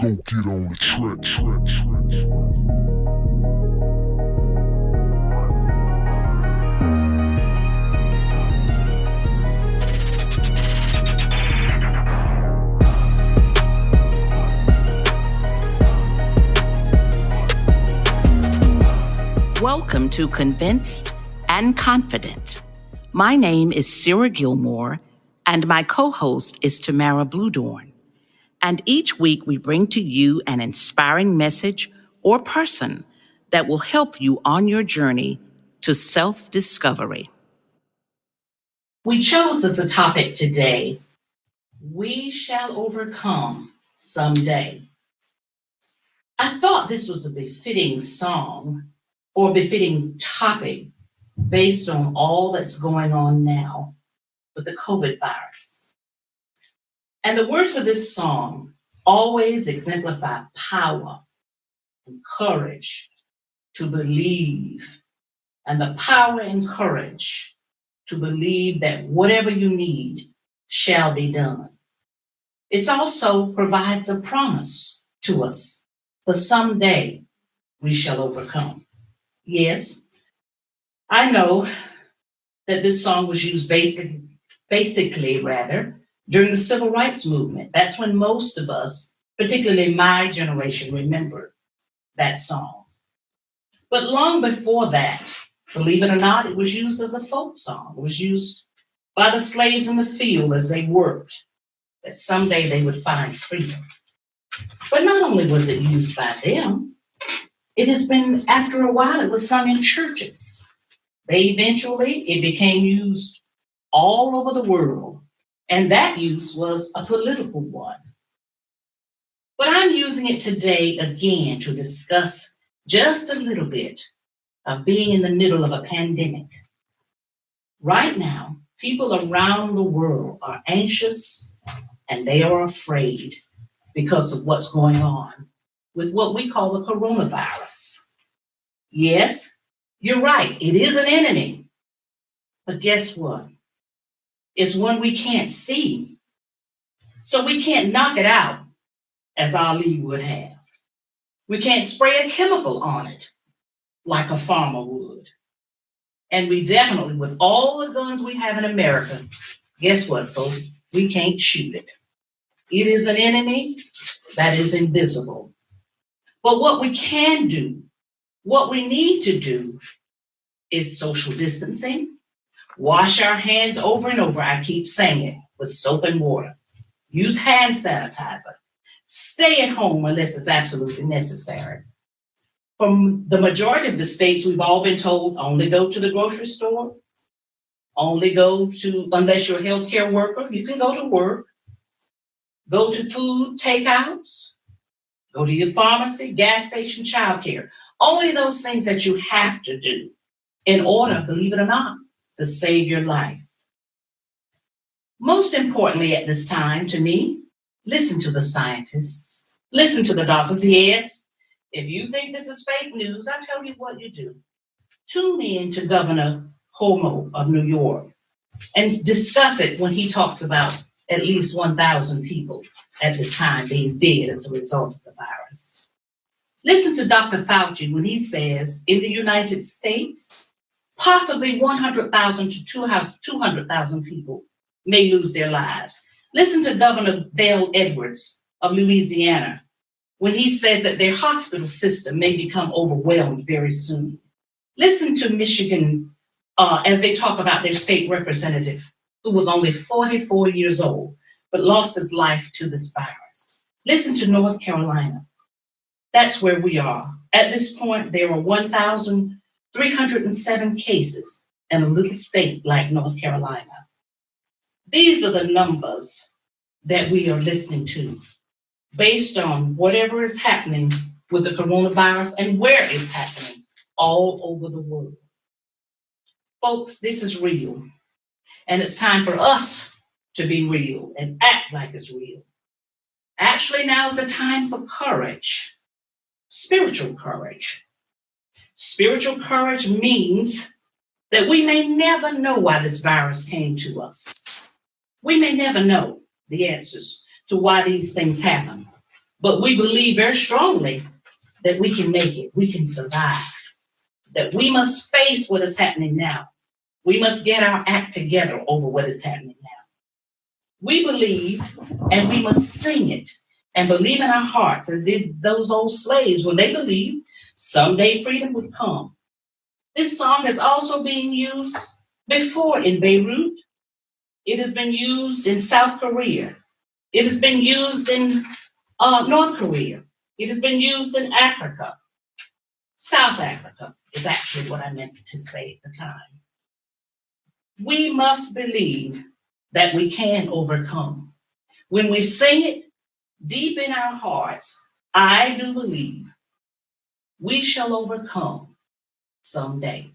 Go get on the track. Welcome to Convinced and Confident. My name is Sarah Gilmore, and my co-host is Tamara Bluedorn. And each week we bring to you an inspiring message or person that will help you on your journey to self-discovery. We chose as a topic today, We Shall Overcome Someday. I thought this was a befitting song or befitting topic based on all that's going on now with the COVID virus. And the words of this song always exemplify power and courage to believe, and the power and courage to believe that whatever you need shall be done. It also provides a promise to us for someday we shall overcome. Yes, I know that this song was used basically during the civil rights movement. That's when most of us, particularly my generation, remember that song. But long before that, believe it or not, it was used as a folk song. It was used by the slaves in the field as they worked, that someday they would find freedom. But not only was it used by them, it has been, after a while, it was sung in churches. It became used all over the world, and that use was a political one. But I'm using it today again to discuss just a little bit of being in the middle of a pandemic. Right now, people around the world are anxious and they are afraid because of what's going on with what we call the coronavirus. Yes, you're right, it is an enemy. But guess what? It's one we can't see. So we can't knock it out as Ali would have. We can't spray a chemical on it like a farmer would. And we definitely, with all the guns we have in America, guess what, folks? We can't shoot it. It is an enemy that is invisible. But what we can do, what we need to do, is social distancing, wash our hands over and over, I keep saying it, with soap and water. Use hand sanitizer. Stay at home unless it's absolutely necessary. From the majority of the states, we've all been told, only go to the grocery store, unless you're a healthcare worker, you can go to work, go to food takeouts, go to your pharmacy, gas station, childcare. Only those things that you have to do in order, believe it or not, to save your life. Most importantly at this time, to me, listen to the scientists, listen to the doctors. Yes, if you think this is fake news, I tell you what you do. Tune in to Governor Cuomo of New York and discuss it when he talks about at least 1,000 people at this time being dead as a result of the virus. Listen to Dr. Fauci when he says in the United States, possibly 100,000 to 200,000 people may lose their lives. Listen to Governor Bell Edwards of Louisiana when he says that their hospital system may become overwhelmed very soon. Listen to Michigan as they talk about their state representative who was only 44 years old, but lost his life to this virus. Listen to North Carolina. That's where we are. At this point, there are 1,307 cases in a little state like North Carolina. These are the numbers that we are listening to based on whatever is happening with the coronavirus and where it's happening all over the world. Folks, this is real. And it's time for us to be real and act like it's real. Actually, now is the time for courage, spiritual courage. Spiritual courage means that we may never know why this virus came to us. We may never know the answers to why these things happen. But we believe very strongly that we can make it, we can survive, that we must face what is happening now. We must get our act together over what is happening now. We believe, and we must sing it and believe in our hearts, as did those old slaves when they believed someday freedom would come. This song has also been used before in Beirut. It has been used in South Korea. It has been used in North Korea. It has been used in Africa. South Africa is actually what I meant to say at the time. We must believe that we can overcome. When we sing it deep in our hearts, I do believe we shall overcome someday.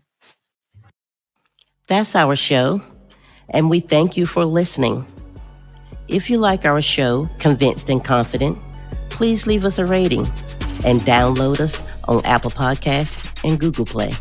That's our show, and we thank you for listening. If you like our show, Convinced and Confident, please leave us a rating and download us on Apple Podcasts and Google Play.